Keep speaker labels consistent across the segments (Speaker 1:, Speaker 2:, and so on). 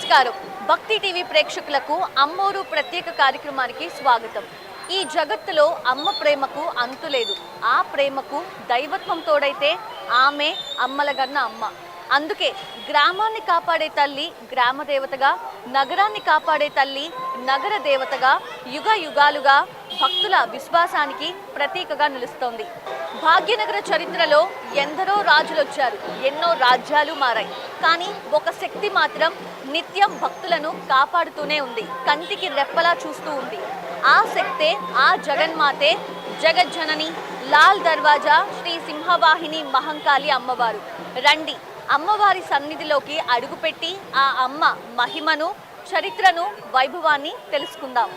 Speaker 1: నమస్కారం. భక్తి టీవీ ప్రేక్షకులకు అమ్మోరు ప్రత్యేక కార్యక్రమానికి స్వాగతం. ఈ జగత్తులో అమ్మ ప్రేమకు అంతులేదు. ఆ ప్రేమకు దైవత్వం తోడైతే ఆమె అమ్మలగన్న అమ్మ. అందుకే గ్రామాన్ని కాపాడే తల్లి గ్రామ దేవతగా, నగరాన్ని కాపాడే తల్లి నగర దేవతగా యుగ యుగాలుగా భక్తుల విశ్వాసానికి ప్రతీకగా నిలుస్తోంది. భాగ్యనగర చరిత్రలో ఎందరో రాజులొచ్చారు, ఎన్నో రాజ్యాలు మారాయి. కానీ ఒక శక్తి మాత్రం నిత్యం భక్తులను కాపాడుతూనే ఉంది, కంటికి రెప్పలా చూస్తూ ఉంది. ఆ శక్తే, ఆ జగన్మాతే, జగజ్జనని లాల్ దర్వాజా శ్రీ సింహవాహిని మహంకాళి అమ్మవారు. రండి, అమ్మవారి సన్నిధిలోకి అడుగుపెట్టి ఆ అమ్మ మహిమను, చరిత్రను, వైభవాన్ని తెలుసుకుందాం.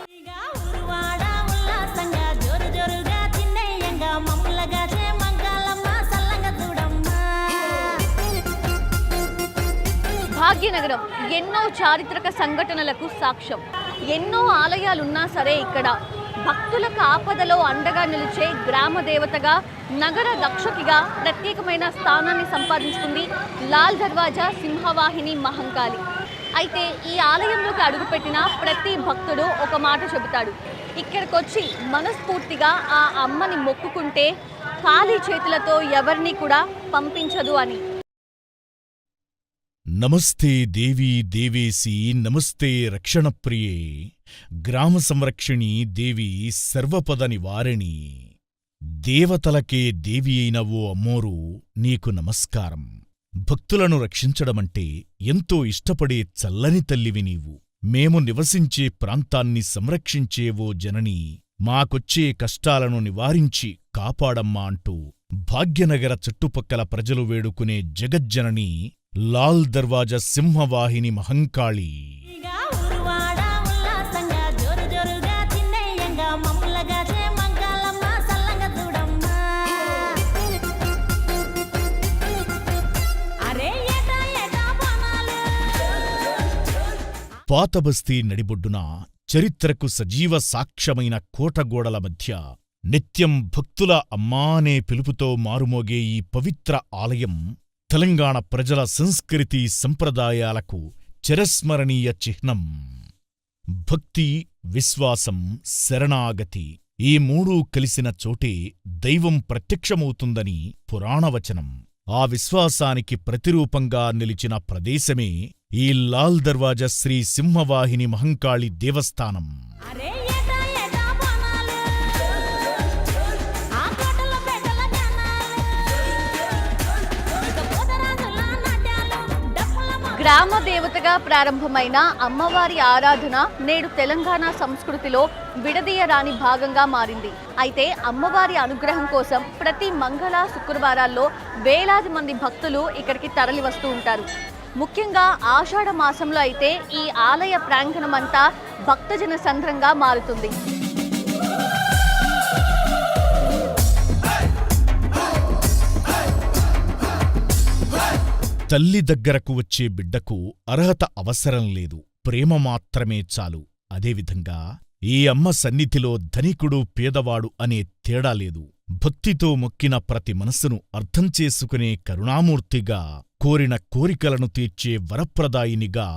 Speaker 1: భాగ్యనగరం ఎన్నో చారిత్రక సంఘటనలకు సాక్ష్యం. ఎన్నో ఆలయాలున్నా సరే ఇక్కడ భక్తులకు ఆపదలో అండగా నిలిచే గ్రామ దేవతగా, నగర రక్షకిగా ప్రత్యేకమైన స్థానాన్ని సంపాదించుకుంది లాల్ దర్వాజా సింహవాహిని మహంకాళి. అయితే ఈ ఆలయంలోకి అడుగుపెట్టిన ప్రతి భక్తుడు ఒక మాట చెబుతాడు, ఇక్కడికొచ్చి మనస్ఫూర్తిగా ఆ అమ్మని మొక్కుకుంటే ఖాళీ చేతులతో ఎవరిని కూడా పంపించదు అని.
Speaker 2: నమస్తే దేవీ దేవేసి, నమస్తే రక్షణప్రియే, గ్రామ సంరక్షిణి దేవి, సర్వపద నివారిణి. దేవతలకే దేవి అయిన ఓ అమ్మోరు, నీకు నమస్కారం. భక్తులను రక్షించడమంటే ఎంతో ఇష్టపడే చల్లని తల్లివి నీవు. మేము నివసించే ప్రాంతాన్ని సంరక్షించే ఓ జనని, మాకొచ్చే కష్టాలను నివారించి కాపాడమ్మా అంటూ భాగ్యనగర చుట్టుపక్కల ప్రజలు వేడుకునే జగజ్జనని లాల్ దర్వాజా సింహవాహిని మహంకాళి. పాతబస్తీ నడిబొడ్డున చరిత్రకు సజీవ సాక్ష్యమైన కోటగోడల మధ్య నిత్యం భక్తుల అమ్మానే పిలుపుతో మారుమోగే ఈ పవిత్ర ఆలయం తెలంగాణ ప్రజల సంస్కృతి సంప్రదాయాలకు చిరస్మరణీయ చిహ్నం. భక్తి, విశ్వాసం, శరణాగతి ఈ మూడూ కలిసిన చోటే దైవం ప్రత్యక్షమవుతుందని పురాణవచనం. ఆ విశ్వాసానికి ప్రతిరూపంగా నిలిచిన ప్రదేశమే ఈ లాల్ దర్వాజా శ్రీ సింహవాహిని మహంకాళి దేవస్థానం.
Speaker 1: గ్రామ దేవతగా ప్రారంభమైన అమ్మవారి ఆరాధన నేడు తెలంగాణ సంస్కృతిలో విడదీయరాని భాగంగా మారింది. అయితే అమ్మవారి అనుగ్రహం కోసం ప్రతి మంగళ, శుక్రవారాల్లో వేలాది మంది భక్తులు ఇక్కడికి తరలి వస్తూ ఉంటారు. ముఖ్యంగా ఆషాఢ మాసంలో అయితే ఈ ఆలయ ప్రాంగణమంతా భక్తజన సంద్రంగా మారుతుంది.
Speaker 2: తల్లి దగ్గరకు వచ్చే బిడ్డకు అర్హత అవసరం లేదు, ప్రేమ మాత్రమే చాలు. అదేవిధంగా ఈ అమ్మ సన్నిధిలో ధనికుడు, పేదవాడు అనే తేడా లేదు. భక్తితో మొక్కిన ప్రతి మనసును అర్థం చేసుకునే కరుణామూర్తిగా, కోరిన కోరికలను తీర్చే వరప్రదాయినిగా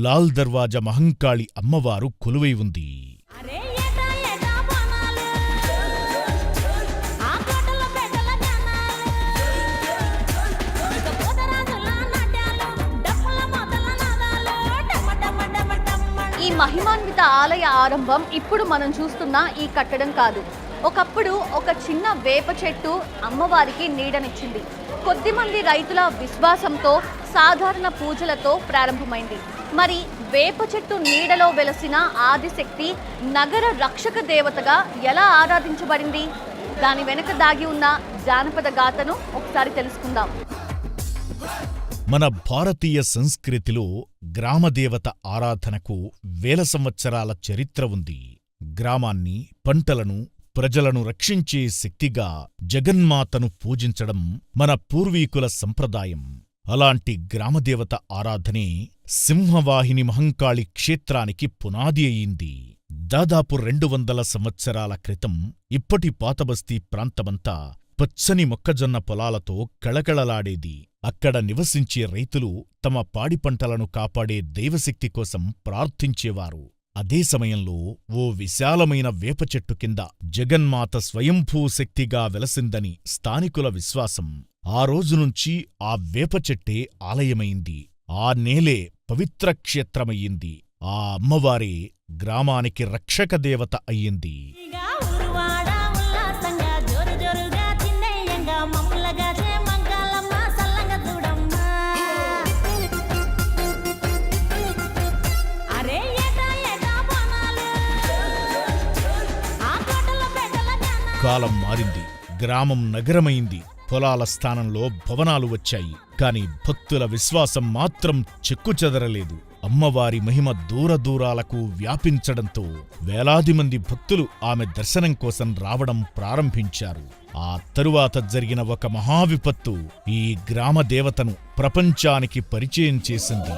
Speaker 2: లాల్ దర్వాజా మహంకాళి అమ్మవారు కొలువై ఉంది.
Speaker 1: ఈ మహిమాన్విత ఆలయ ఆరంభం ఇప్పుడు మనం చూస్తున్న ఈ కట్టడం కాదు. ఒకప్పుడు ఒక చిన్న వేప చెట్టు అమ్మవారికి నీడనిచ్చింది. కొద్దిమంది రైతుల విశ్వాసంతో, సాధారణ పూజలతో ప్రారంభమైంది. మరి వేప చెట్టు నీడలో వెలసిన ఆదిశక్తి నగర రక్షక దేవతగా ఎలా ఆరాధించబడింది? దాని వెనుక దాగి ఉన్న జానపద గాథను ఒకసారి తెలుసుకుందాం.
Speaker 2: మన భారతీయ సంస్కృతిలో గ్రామదేవత ఆరాధనకు వేల సంవత్సరాల చరిత్ర ఉంది. గ్రామాన్ని, పంటలను, ప్రజలను రక్షించే శక్తిగా జగన్మాతను పూజించడం మన పూర్వీకుల సంప్రదాయం. అలాంటి గ్రామదేవత ఆరాధనే సింహవాహిని మహంకాళి క్షేత్రానికి పునాది అయింది. దాదాపు 200 సంవత్సరాల క్రితం ఇప్పటి పాతబస్తీ ప్రాంతమంతా పచ్చని మొక్కజొన్న పొలాలతో కళకళలాడేది. అక్కడ నివసించే రైతులు తమ పాడి పంటలను కాపాడే దైవశక్తి కోసం ప్రార్థించేవారు. అదే సమయంలో ఓ విశాలమైన వేపచెట్టు కింద జగన్మాత స్వయంభూ శక్తిగా వెలసిందని స్థానికుల విశ్వాసం. ఆ రోజునుంచి ఆ వేపచెట్టే ఆలయమైంది. ఆ నేలే పవిత్ర క్షేత్రమయ్యింది. ఆ అమ్మవారే గ్రామానికి రక్షక దేవత అయ్యింది. కాలం మారింది. గ్రామం నగరమైంది. పొలాల స్థానంలో భవనాలు వచ్చాయి. కాని భక్తుల విశ్వాసం మాత్రం చెక్కుచెదరలేదు. అమ్మవారి మహిమ దూరదూరాలకు వ్యాపించడంతో వేలాది మంది భక్తులు ఆమె దర్శనం కోసం రావడం ప్రారంభించారు. ఆ తరువాత జరిగిన ఒక మహావిపత్తు ఈ గ్రామ దేవతను ప్రపంచానికి పరిచయం చేసింది.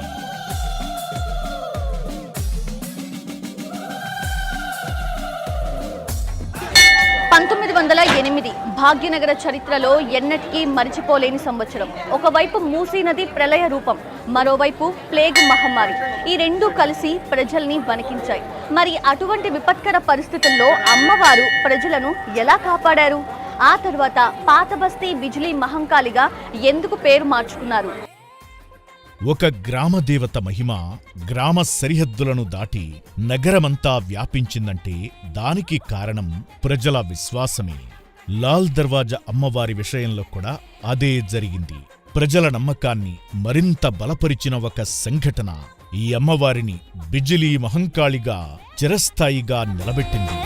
Speaker 1: 1908 భాగ్యనగర చరిత్రలో ఎన్నటికీ మరిచిపోలేని సంవత్సరం. ఒకవైపు మూసీ నది ప్రళయ రూపం, మరోవైపు ప్లేగు మహమ్మారి. ఈ రెండూ కలిసి ప్రజల్ని వణికించాయి. మరి అటువంటి విపత్కర పరిస్థితుల్లో అమ్మవారు ప్రజలను ఎలా కాపాడారు? ఆ తర్వాత పాతబస్తీ బిజిలీ మహంకాళిగా ఎందుకు పేరు మార్చుకున్నారు?
Speaker 2: ఒక గ్రామదేవత మహిమ గ్రామ సరిహద్దులను దాటి నగరమంతా వ్యాపించిందంటే దానికి కారణం ప్రజల విశ్వాసమే. లాల్ దర్వాజా అమ్మవారి విషయంలో కూడా అదే జరిగింది. ప్రజల నమ్మకాన్ని మరింత బలపరిచిన ఒక సంఘటన ఈ అమ్మవారిని బిజిలీ మహంకాళిగా చిరస్థాయిగా నిలబెట్టింది.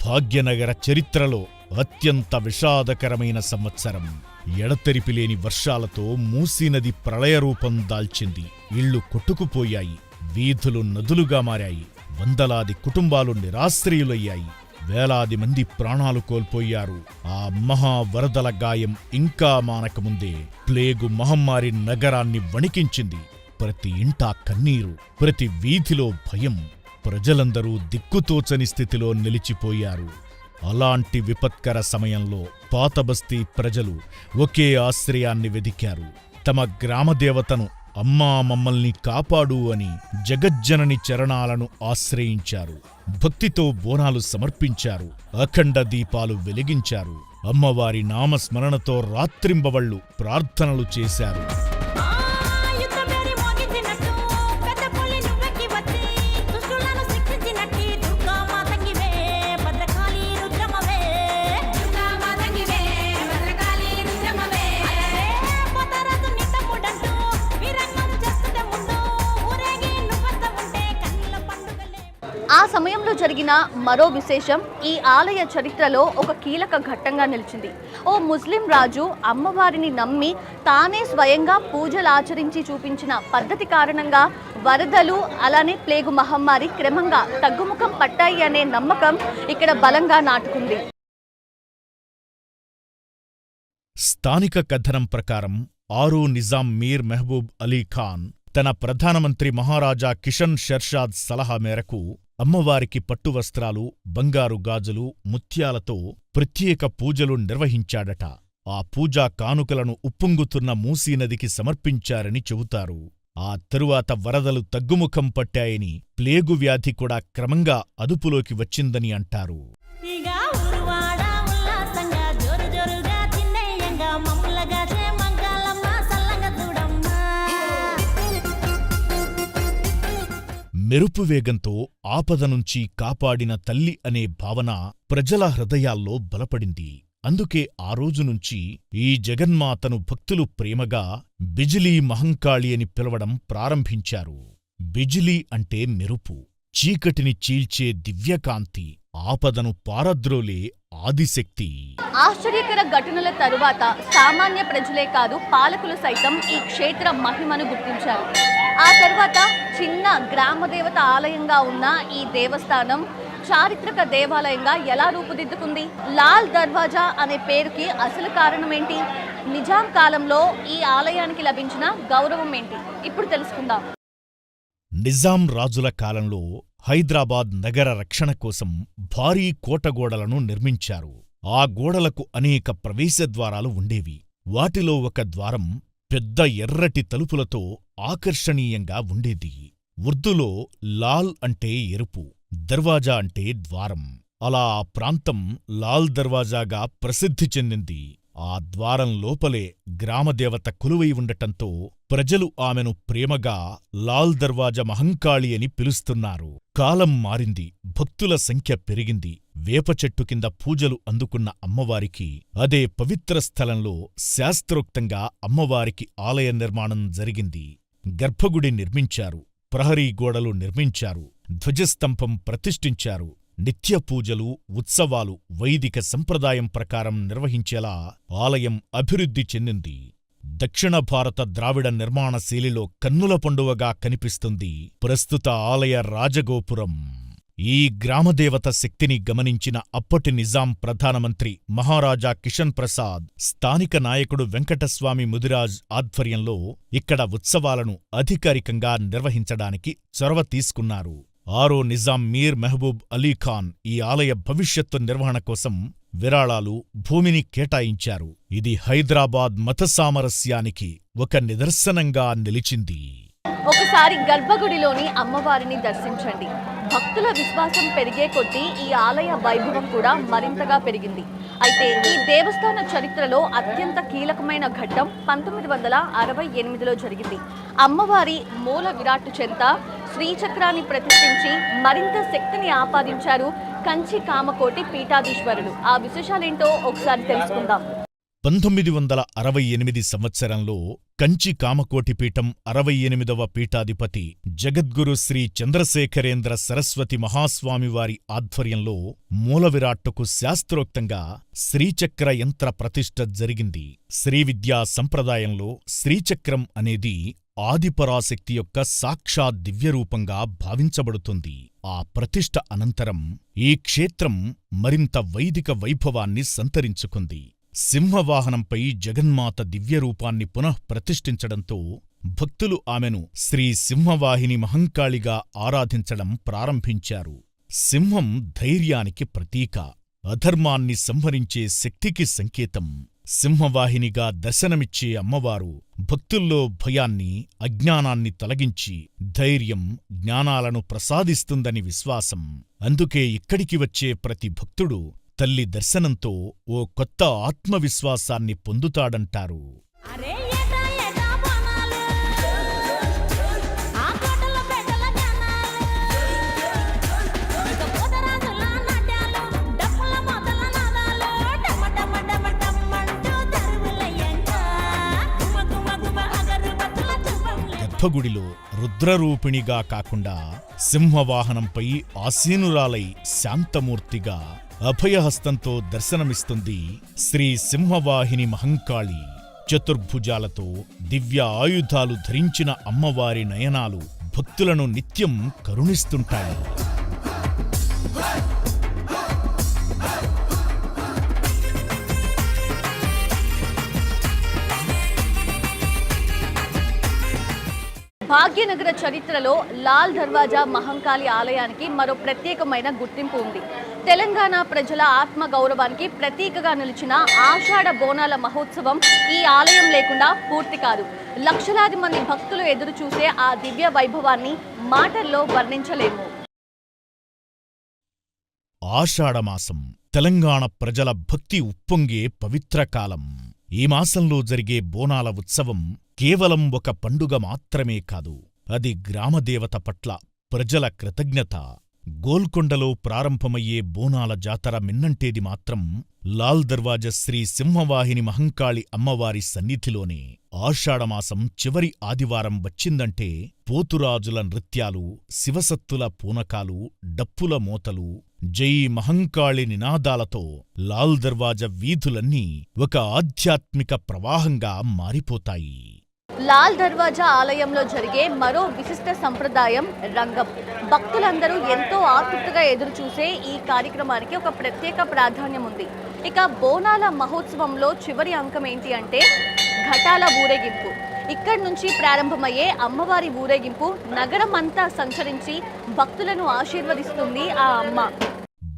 Speaker 2: భాగ్యనగర చరిత్రలో అత్యంత విషాదకరమైన సంవత్సరం. ఎడతెరిపిలేని వర్షాలతో మూసీనది ప్రళయరూపం దాల్చింది. ఇళ్లు కొట్టుకుపోయాయి, వీధులు నదులుగా మారాయి, వందలాది కుటుంబాలు నిరాశ్రయులయ్యాయి, వేలాది మంది ప్రాణాలు కోల్పోయారు. ఆ మహావరదల గాయం ఇంకా మానకముందే ప్లేగు మహమ్మారి నగరాన్ని వణికించింది. ప్రతి ఇంటా కన్నీరు, ప్రతి వీధిలో భయం. ప్రజలందరూ దిక్కుతోచని స్థితిలో నిలిచిపోయారు. అలాంటి విపత్కర సమయంలో పాతబస్తీ ప్రజలు ఒకే ఆశ్రయాన్ని వెదికారు. తమ గ్రామదేవతను అమ్మా మమ్మల్ని కాపాడు అని జగజ్జనని చరణాలను ఆశ్రయించారు. భక్తితో బోనాలు సమర్పించారు, అఖండ దీపాలు వెలిగించారు. అమ్మవారి నామస్మరణతో రాత్రింబవళ్లు ప్రార్థనలు చేశారు.
Speaker 1: ఆ సమయంలో జరిగిన మరో విశేషం ఈ ఆలయ చరిత్రలో ఒక కీలక ఘట్టంగా నిలిచింది. ఓ ముస్లిం రాజు అమ్మవారిని నమ్మి తానే స్వయంగా పూజలు ఆచరించి చూపించిన పద్ధతి కారణంగా వరదలు అలానే ప్లేగు మహమ్మారి క్రమంగా తగ్గుముఖం పట్టాయి అనే నమ్మకం ఇక్కడ బలంగా నాటుకుంది.
Speaker 2: స్థానిక కథనం ప్రకారం ఆరో నిజాం మీర్ మెహబూబ్ అలీ ఖాన్ తన ప్రధానమంత్రి మహారాజా కిషన్ షెర్షాద్ సలహా మేరకు అమ్మవారికి పట్టువస్త్రాలు, బంగారు గాజులు, ముత్యాలతో ప్రత్యేక పూజలు నిర్వహించాడట. ఆ పూజా కానుకలను ఉప్పొంగుతున్న మూసీనదికి సమర్పించారని చెబుతారు. ఆ తరువాత వరదలు తగ్గుముఖం పట్టాయని, ప్లేగు వ్యాధి కూడా క్రమంగా అదుపులోకి వచ్చిందని అంటారు. మెరుపు వేగంతో ఆపద నుంచి కాపాడిన తల్లి అనే భావన ప్రజల హృదయాల్లో బలపడింది. అందుకే ఆ రోజునుంచి ఈ జగన్మాతను భక్తులు ప్రేమగా బిజిలీ మహంకాళి అని పిలవడం ప్రారంభించారు. బిజిలీ అంటే మెరుపు, చీకటిని చీల్చే దివ్యకాంతి, ఆపదను పారద్రోలే ఆదిశక్తి.
Speaker 1: ఆశ్చర్యకర ఘటనల తరువాత సామాన్య ప్రజలే కాదు, పాలకులు సైతం ఈ క్షేత్ర మహిమను గుర్తించారు. ఆ తర్వాత చిన్న గ్రామదేవత ఆలయంగా ఉన్న ఈ దేవస్థానం చారిత్రక దేవాలయంగా ఎలా రూపుదిద్దుకుంది? లాల్ దర్వాజా అనే పేరుకి అసలు కారణం ఏంటి? నిజాం కాలంలో ఈ ఆలయానికి లభించిన గౌరవం ఏంటి? ఇప్పుడు తెలుసుకుందాం.
Speaker 2: నిజాం రాజుల కాలంలో హైదరాబాద్ నగర రక్షణ కోసం భారీ కోటగోడలను నిర్మించారు. ఆ గోడలకు అనేక ప్రవేశద్వారాలు ఉండేవి. వాటిలో ఒక ద్వారం పెద్ద ఎర్రటి తలుపులతో ఆకర్షణీయంగా ఉండేది. ఉర్దూలో లాల్ అంటే ఎరుపు, దర్వాజా అంటే ద్వారం. అలా ఆ ప్రాంతం లాల్ దర్వాజాగా ప్రసిద్ధి చెందింది. ఆ ద్వారం లోపలే గ్రామదేవత కొలువై ఉండటంతో ప్రజలు ఆమెను ప్రేమగా లాల్ దర్వాజా మహంకాళి అని పిలుస్తున్నారు. కాలం మారింది, భక్తుల సంఖ్య పెరిగింది. వేప చెట్టు కింద పూజలు అందుకున్న అమ్మవారికి అదే పవిత్ర స్థలంలో శాస్త్రోక్తంగా అమ్మవారికి ఆలయ నిర్మాణం జరిగింది. గర్భగుడి నిర్మించారు, ప్రహరీ గోడలు నిర్మించారు, ధ్వజస్తంభం ప్రతిష్ఠించారు. నిత్య పూజలు, ఉత్సవాలు వైదిక సంప్రదాయం ప్రకారం నిర్వహించేలా ఆలయం అభివృద్ధి చెందింది. దక్షిణ భారత ద్రావిడ నిర్మాణ శైలిలో కన్నుల పండువగా కనిపిస్తుంది ప్రస్తుత ఆలయ రాజగోపురం. ఈ గ్రామదేవత శక్తిని గమనించిన అప్పటి నిజాం ప్రధానమంత్రి మహారాజా కిషన్ ప్రసాద్, స్థానిక నాయకుడు వెంకటస్వామి ముదిరాజ్ ఆధ్వర్యంలో ఇక్కడ ఉత్సవాలను అధికారికంగా నిర్వహించడానికి చొరవ తీసుకున్నారు. ఆరో నిజాం మీర్ మెహబూబ్ అలీఖాన్ ఈ ఆలయ భవిష్యత్తు నిర్వహణ కోసం విరాళాలు, భూమిని కేటాయించారు. ఇది హైదరాబాద్ మత సామరస్యానికి ఒక నిదర్శనంగా నిలిచింది.
Speaker 1: ఒకసారి గర్భగుడిలోని అమ్మవారిని దర్శించండి. భక్తుల విశ్వాసం పెరిగే కొద్దీ ఈ ఆలయ వైభవం కూడా మరింతగా పెరిగింది. అయితే ఈ దేవస్థాన చరిత్రలో అత్యంత కీలకమైన ఘట్టం 1968లో జరిగింది. అమ్మవారి మూల విరాట్టు చెంత శ్రీచక్రాన్ని ప్రతిష్ఠించి మరింత శక్తిని ఆపాదించారు కంచి కామకోటి పీఠాధీశ్వరులు. ఆ విశేషాలేంటో ఒకసారి తెలుసుకుందాం.
Speaker 2: 1968 సంవత్సరంలో కంచి కామకోటి పీఠం 68వ పీఠాధిపతి జగద్గురు శ్రీ చంద్రశేఖరేంద్ర సరస్వతి మహాస్వామివారి ఆధ్వర్యంలో మూలవిరాట్టుకు శాస్త్రోక్తంగా శ్రీచక్ర యంత్ర ప్రతిష్ఠ జరిగింది. శ్రీవిద్యా సంప్రదాయంలో శ్రీచక్రం అనేది ఆదిపరాశక్తి యొక్క సాక్షాత్ దివ్యరూపంగా భావించబడుతుంది. ఆ ప్రతిష్ఠ అనంతరం ఈ క్షేత్రం మరింత వైదిక వైభవాన్ని సంతరించుకుంది. సింహవాహనంపై జగన్మాత దివ్యరూపాన్ని పునః ప్రతిష్ఠించడంతో భక్తులు ఆమెను శ్రీ సింహవాహిని మహంకాళిగా ఆరాధించడం ప్రారంభించారు. సింహం ధైర్యానికి ప్రతీక, అధర్మాన్ని సంహరించే శక్తికి సంకేతం. సింహవాహినిగా దర్శనమిచ్చే అమ్మవారు భక్తుల్లో భయాన్ని, అజ్ఞానాన్ని తొలగించి ధైర్యం, జ్ఞానాలను ప్రసాదిస్తుందని విశ్వాసం. అందుకే ఇక్కడికి వచ్చే ప్రతి భక్తుడు తల్లి దర్శనంతో ఓ కొత్త ఆత్మవిశ్వాసాన్ని పొందుతాడంటారు. గర్భగుడిలో రుద్రరూపిణిగా కాకుండా సింహవాహనంపై ఆసీనురాలై శాంతమూర్తిగా అభయహస్తంతో దర్శనమిస్తుంది శ్రీ సింహవాహిని మహంకాళి. చతుర్భుజాలతో దివ్య ఆయుధాలు ధరించిన అమ్మవారి నయనాలు భక్తులను నిత్యం కరుణిస్తుంటాయి.
Speaker 1: భాగ్యనగర చరిత్రలో లాల్ దర్వాజా మహంకాళి ఆలయానికి మరో ప్రత్యేకమైన గుర్తింపు ఉంది. తెలంగాణ ప్రజల ఆత్మ గౌరవానికి ప్రతీకగా నిలిచిన ఆషాఢ బోనాల మహోత్సవం ఈ ఆలయం లేకుండా పూర్తి కాదు. లక్షలాది మంది భక్తులు ఎదురు చూసే ఆ దివ్య వైభవాన్ని మాటల్లో వర్ణించలేము.
Speaker 2: ఆషాఢమాసం తెలంగాణ ప్రజల భక్తి ఉప్పొంగే పవిత్ర కాలం. ఈ మాసంలో జరిగే బోనాల ఉత్సవం కేవలం ఒక పండుగ మాత్రమే కాదు, అది గ్రామదేవత పట్ల ప్రజల కృతజ్ఞత. గోల్కొండలో ప్రారంభమయ్యే బోనాల జాతర మిన్నంటేది మాత్రం లాల్ దర్వాజా శ్రీ సింహవాహిని మహంకాళి అమ్మవారి సన్నిధిలోనే. ఆషాఢమాసం చివరి ఆదివారం వచ్చిందంటే పోతురాజుల నృత్యాలు, శివసత్తుల పూనకాలు, డప్పుల మోతలు, జై మహంకాళి నినాదాలతో లాల్ దర్వాజా వీధులన్నీ ఒక ఆధ్యాత్మిక ప్రవాహంగా మారిపోతాయి.
Speaker 1: లాల్ దర్వాజా ఆలయంలో జరిగే మరో విశిష్ట సంప్రదాయం రంగం. భక్తులందరూ ఎంతో ఆతృతగా ఎదురుచూసే ఈ కార్యక్రమానికి ఒక ప్రత్యేక ప్రాధాన్యం ఉంది. ఇక బోనాల మహోత్సవంలో చివరి అంకం ఏంటి అంటే ఘటాల ఊరేగింపు. ఇక్కడి నుంచి ప్రారంభమయ్యే అమ్మవారి ఊరేగింపు నగరం అంతా సంచరించి భక్తులను ఆశీర్వదిస్తుంది ఆ అమ్మ.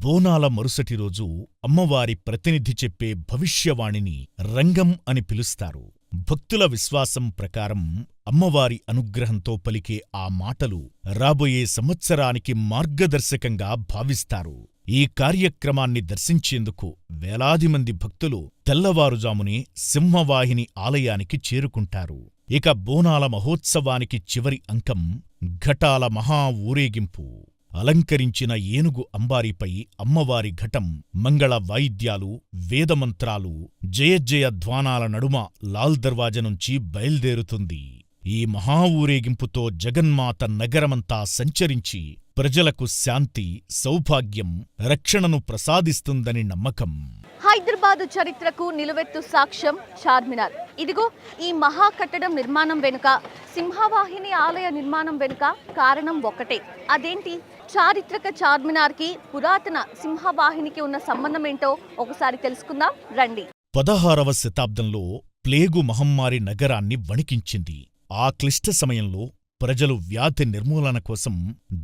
Speaker 2: బోనాల మరుసటి రోజు అమ్మవారి ప్రతినిధి చెప్పే భవిష్యవాణిని రంగం అని పిలుస్తారు. భక్తుల విశ్వాసం ప్రకారం అమ్మవారి అనుగ్రహంతో పలికే ఆ మాటలు రాబోయే సంవత్సరానికి మార్గదర్శకంగా భావిస్తారు. ఈ కార్యక్రమాన్ని దర్శించేందుకు వేలాది మంది భక్తులు తెల్లవారుజామునే సింహవాహిని ఆలయానికి చేరుకుంటారు. ఇక బోనాల మహోత్సవానికి చివరి అంకం ఘటాల మహా ఊరేగింపు. అలంకరించిన ఏనుగు అంబారీపై అమ్మవారి ఘటం మంగళ వాయిద్యాలు, వేదమంత్రాలు, జయజయ ధ్వానాల నడుమ లాల్ దర్వాజా నుంచి బయల్దేరుతుంది. ఈ మహా ఊరేగింపుతో జగన్మాత నగరమంతా సంచరించి ప్రజలకు శాంతి, సౌభాగ్యం, రక్షణను ప్రసాదిస్తుందని నమ్మకం.
Speaker 1: హైదరాబాదు చరిత్రకు నిలువెత్తు సాక్ష్యం చార్మినార్. ఇదిగో ఈ మహా కట్టడం నిర్మాణం వెనుక, సింహవాహిని ఆలయ నిర్మాణం వెనుక కారణం ఒకటే. అదేంటి? చారిత్రక చార్మినార్కి పురాతన సింహవాహినికి ఉన్న సంబంధం ఏంటో ఒకసారి తెలుసుకుందాం రండి.
Speaker 2: 16వ శతాబ్దంలో ప్లేగు మహమ్మారి నగరాన్ని వణికించింది. ఆ క్లిష్ట సమయంలో ప్రజలు వ్యాధి నిర్మూలన కోసం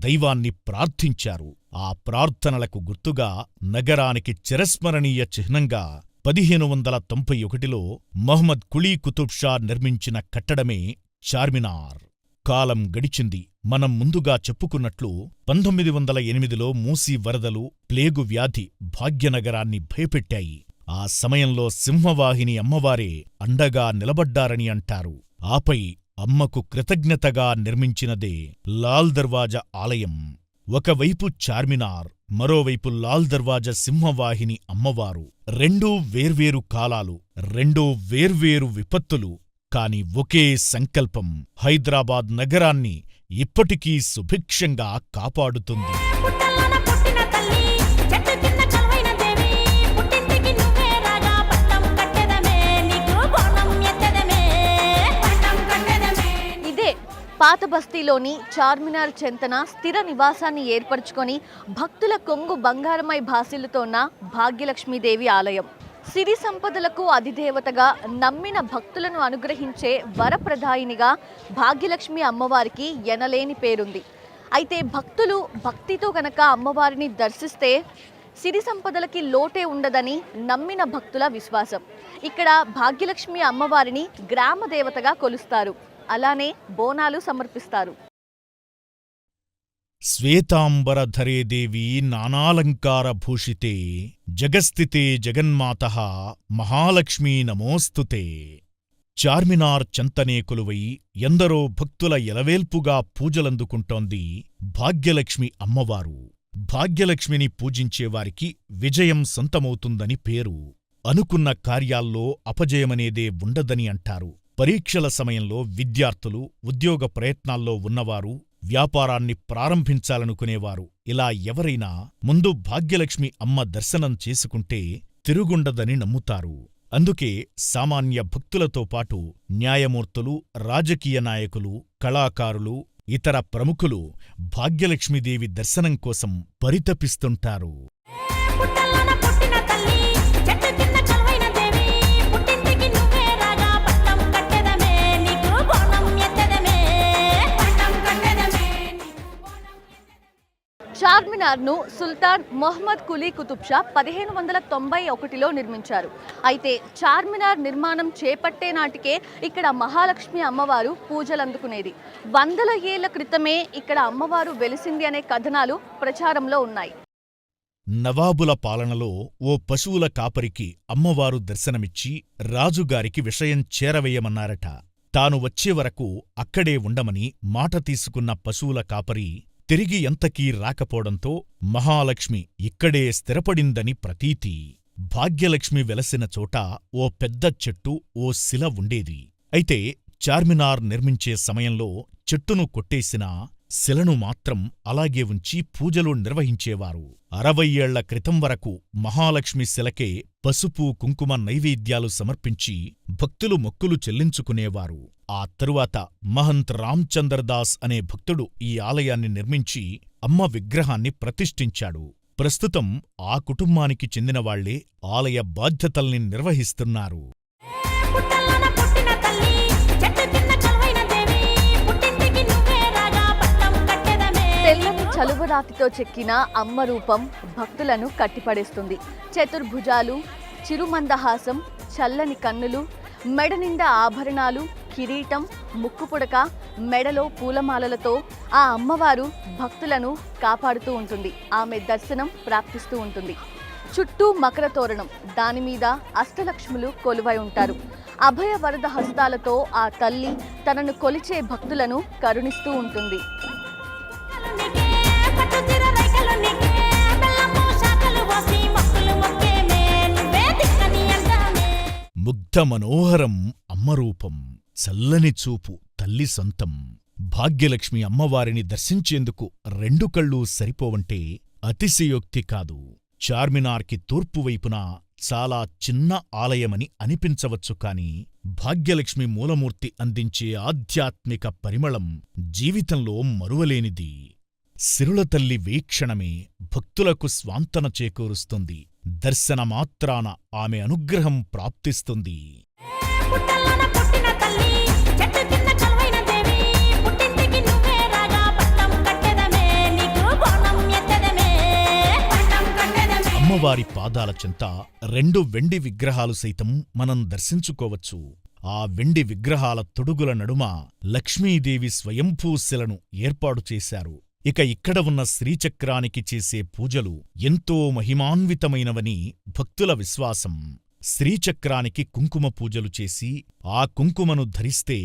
Speaker 2: దైవాన్ని ప్రార్థించారు. ఆ ప్రార్థనలకు గుర్తుగా నగరానికి చిరస్మరణీయ చిహ్నంగా 1591లో మహ్మద్ కులీ కుతుబ్ షా నిర్మించిన కట్టడమే చార్మినార్. కాలం గడిచింది. మనం ముందుగా చెప్పుకున్నట్లు 1908లో మూసీ వరదలు, ప్లేగు వ్యాధి భాగ్యనగరాన్ని భయపెట్టాయి. ఆ సమయంలో సింహవాహిని అమ్మవారే అండగా నిలబడ్డారని అంటారు. ఆపై అమ్మకు కృతజ్ఞతగా నిర్మించినదే లాల్ దర్వాజా ఆలయం. ఒకవైపు చార్మినార్, మరోవైపు లాల్ దర్వాజా సింహవాహిని అమ్మవారు. రెండూ వేర్వేరు కాలాలు, రెండూ వేర్వేరు విపత్తులు. కాని ఒకే సంకల్పం హైదరాబాద్ నగరాన్ని ఇప్పటికీ సుభిక్షంగా కాపాడుతుంది.
Speaker 1: పాత బస్తీలోని చార్మినార్ చెంతన స్థిర నివాసాన్ని ఏర్పరచుకొని భక్తుల కొంగు బంగారమై భాసిల్లుతోన్న భాగ్యలక్ష్మీదేవి ఆలయం. సిరి సంపదలకు అధిదేవతగా నమ్మిన భక్తులను అనుగ్రహించే వరప్రదాయినిగా భాగ్యలక్ష్మి అమ్మవారికి ఎనలేని పేరుంది. అయితే భక్తులు భక్తితో గనక అమ్మవారిని దర్శిస్తే సిరి సంపదలకి లోటే ఉండదని నమ్మిన భక్తుల విశ్వాసం. ఇక్కడ భాగ్యలక్ష్మి అమ్మవారిని గ్రామ దేవతగా కొలుస్తారు. అలానే బోనాలు సమర్పిస్తారు.
Speaker 2: శ్వేతాంబరధరే దేవి నానాలంకార భూషితే జగస్థితే జగన్మాతః మహాలక్ష్మీ నమోస్తుతే. చార్మినార్ చెంతనే కొలువై ఎందరో భక్తుల ఎలవేల్పుగా పూజలందుకుంటోంది భాగ్యలక్ష్మి అమ్మవారు. భాగ్యలక్ష్మిని పూజించేవారికి విజయం సొంతమవుతుందని పేరు. అనుకున్న కార్యాల్లో అపజయమనేదే ఉండదని అంటారు. పరీక్షల సమయంలో విద్యార్థులు, ఉద్యోగ ప్రయత్నాల్లో ఉన్నవారు, వ్యాపారాన్ని ప్రారంభించాలనుకునేవారు ఇలా ఎవరైనా ముందు భాగ్యలక్ష్మి అమ్మ దర్శనం చేసుకుంటే తిరుగుండదని నమ్ముతారు. అందుకే సామాన్య భక్తులతో పాటు న్యాయమూర్తులు, రాజకీయ నాయకులు, కళాకారులు, ఇతర ప్రముఖులు భాగ్యలక్ష్మీదేవి దర్శనం కోసం పరితపిస్తుంటారు.
Speaker 1: చార్మినార్ను సుల్తాన్ మొహమ్మద్ కులీ కుతుబ్ షా 1591లో నిర్మించారు. అయితే చార్మినార్ నిర్మాణం చేపట్టే నాటికే ఇక్కడ మహాలక్ష్మి అమ్మవారు పూజలందుకునేది. వందల ఏళ్ల క్రితమే ఇక్కడ అమ్మవారు వెలిసింది అనే కథనాలు ప్రచారంలో ఉన్నాయి.
Speaker 2: నవాబుల పాలనలో ఓ పశువుల కాపరికి అమ్మవారు దర్శనమిచ్చి రాజుగారికి విషయం చేరవేయమన్నారట. తాను వచ్చే వరకు అక్కడే ఉండమని మాట తీసుకున్న పశువుల కాపరి తిరిగి ఎంతకీ రాకపోవడంతో మహాలక్ష్మి ఇక్కడే స్థిరపడిందని ప్రతీతి. భాగ్యలక్ష్మి వెలసిన చోట ఓ పెద్ద చెట్టు, ఓ శిల ఉండేది. అయితే చార్మినార్ నిర్మించే సమయంలో చెట్టును కొట్టేసినా శిలను మాత్రం అలాగే ఉంచి పూజలు నిర్వహించేవారు. 60 ఏళ్ల క్రితం వరకు మహాలక్ష్మి శిలకే పసుపు కుంకుమ నైవేద్యాలు సమర్పించి భక్తులు మొక్కులు చెల్లించుకునేవారు. ఆ తరువాత మహంత్ రామ్చందర్దాస్ అనే భక్తుడు ఈ ఆలయాన్ని నిర్మించి అమ్మ విగ్రహాన్ని ప్రతిష్ఠించాడు. ప్రస్తుతం ఆ కుటుంబానికి చెందినవాళ్లే ఆలయ బాధ్యతల్ని నిర్వహిస్తున్నారు.
Speaker 1: తెల్లని చలువరాతితో చెక్కిన అమ్మ రూపం భక్తులను కట్టిపడేస్తుంది. చతుర్భుజాలు, చిరుమందహాసం, చల్లని కన్నులు, మెడ నిండా ఆభరణాలు, కిరీటం, ముక్కుపుడక, మెడలో పూలమాలలతో ఆ అమ్మవారు భక్తులను కాపాడుతూ ఉంటుంది. ఆమె దర్శనం ప్రాప్తిస్తూ ఉంటుంది. చుట్టూ మకర తోరణం, దానిమీద అష్టలక్ష్ములు కొలువై ఉంటారు. అభయ వరద హస్తాలతో ఆ తల్లి తనను కొలిచే భక్తులను కరుణిస్తూ ఉంటుంది.
Speaker 2: ముగ్ధ మనోహరం అమ్మరూపం, చల్లని చూపు తల్లి సొంతం. భాగ్యలక్ష్మి అమ్మవారిని దర్శించేందుకు 2 కళ్ళు సరిపోవంటే అతిశయోక్తి కాదు. చార్మినార్కి తూర్పువైపున చాలా చిన్న ఆలయమని అనిపించవచ్చు కాని భాగ్యలక్ష్మి మూలమూర్తి అందించే ఆధ్యాత్మిక పరిమళం జీవితంలో మరువలేనిది. సిరుల తల్లి వీక్షణమే భక్తులకు స్వాంతన చేకూరుస్తుంది. దర్శనమాత్రాన ఆమె అనుగ్రహం ప్రాప్తిస్తుంది. అమ్మవారి పాదాల చెంత 2 వెండి విగ్రహాలు సైతం మనం దర్శించుకోవచ్చు. ఆ వెండి విగ్రహాల తొడుగుల నడుమ లక్ష్మీదేవి స్వయంభూశిలను ఏర్పాటు చేశారు. ఇక ఇక్కడ ఉన్న శ్రీచక్రానికి చేసే పూజలు ఎంతో మహిమాన్వితమైనవని భక్తుల విశ్వాసం. శ్రీచక్రానికి కుంకుమ పూజలు చేసి ఆ కుంకుమను ధరిస్తే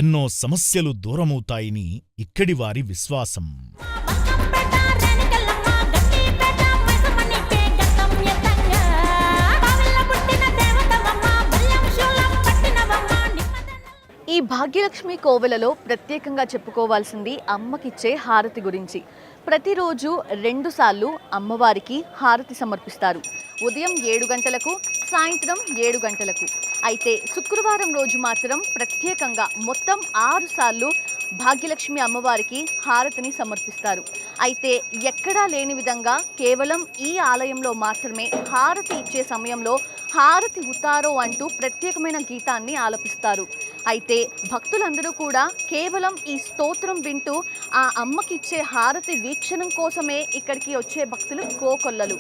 Speaker 2: ఎన్నో సమస్యలు దూరమవుతాయని ఇక్కడివారి విశ్వాసం.
Speaker 1: ఈ భాగ్యలక్ష్మి కోవెలలో ప్రత్యేకంగా చెప్పుకోవాల్సింది అమ్మకిచ్చే హారతి గురించి. ప్రతిరోజు 2 సార్లు అమ్మవారికి హారతి సమర్పిస్తారు. ఉదయం 7 గంటలకు, సాయంత్రం 7 గంటలకు. అయితే శుక్రవారం రోజు మాత్రం ప్రత్యేకంగా మొత్తం 6 సార్లు భాగ్యలక్ష్మి అమ్మవారికి హారతిని సమర్పిస్తారు. అయితే ఎక్కడా లేని విధంగా కేవలం ఈ ఆలయంలో మాత్రమే హారతి ఇచ్చే సమయంలో హారతి ఉతారో అంటూ ప్రత్యేకమైన గీతాన్ని ఆలపిస్తారు. అయితే భక్తులందరూ కూడా కేవలం ఈ స్తోత్రం వింటూ ఆ అమ్మకిచ్చే హారతి వీక్షణం కోసమే ఇక్కడికి వచ్చే భక్తులు కోకొల్లలు.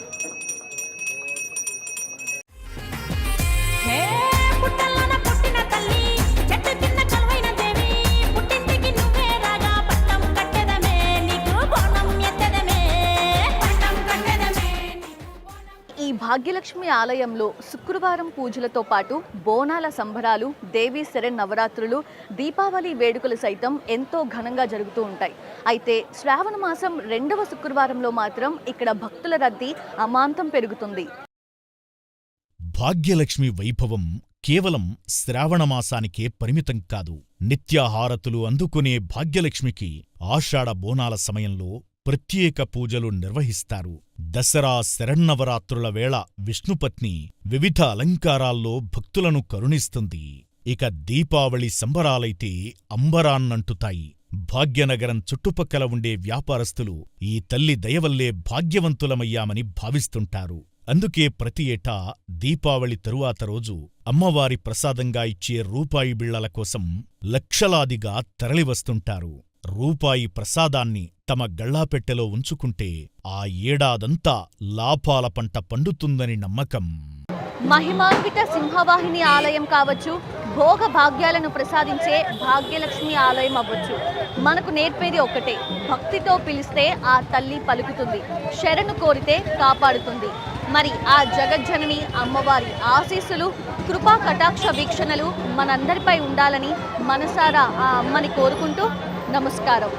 Speaker 1: ఈ భాగ్యలక్ష్మి ఆలయంలో శుక్రవారం పూజలతో పాటు బోనాల సంబరాలు, దేవీ శరన్నవరాత్రులు, దీపావళి వేడుకలు సైతం ఎంతో ఘనంగా జరుగుతూ ఉంటాయి. అయితే శ్రావణ మాసం 2వ శుక్రవారంలో మాత్రం ఇక్కడ భక్తుల రద్దీ అమాంతం పెరుగుతుంది.
Speaker 2: భాగ్యలక్ష్మి వైభవం కేవలం శ్రావణమాసానికే పరిమితం కాదు. నిత్యాహారతులు అందుకునే భాగ్యలక్ష్మికి ఆషాఢ బోనాల సమయంలో ప్రత్యేక పూజలు నిర్వహిస్తారు. దసరా శరన్నవరాత్రుల వేళ విష్ణుపత్ని వివిధ అలంకారాల్లో భక్తులను కరుణిస్తుంది. ఇక దీపావళి సంబరాలైతే అంబరాన్నంటుతాయి. భాగ్యనగరం చుట్టుపక్కల ఉండే వ్యాపారస్తులు ఈ తల్లి దయవల్లే భాగ్యవంతులమయ్యామని భావిస్తుంటారు. అందుకే ప్రతి ఏటా దీపావళి తరువాత రోజు అమ్మవారి ప్రసాదంగా ఇచ్చే రూపాయి బిళ్లల కోసం లక్షలాదిగా తరలివస్తుంటారు. రూపాయి ప్రసాదాన్ని తమ గళ్లాపెట్టెలో ఉంచుకుంటే ఆ ఏడాదంతా లాభాల పంట పండుతుందని నమ్మకం.
Speaker 1: మహిమాన్విత సింహవాహిని ఆలయం కావచ్చు, భోగ భాగ్యాలను ప్రసాదించే భాగ్యలక్ష్మి ఆలయం అవ్వచ్చు, మనకు నేర్పేది ఒక్కటే: భక్తితో పిలిస్తే ఆ తల్లి పలుకుతుంది, శరణు కోరితే కాపాడుతుంది. మరి ఆ జగజ్జనని అమ్మవారి ఆశీస్సులు, కృపా కటాక్ష వీక్షణలు మనందరిపై ఉండాలని మనసారా ఆ అమ్మని కోరుకుంటూ నమస్కారం.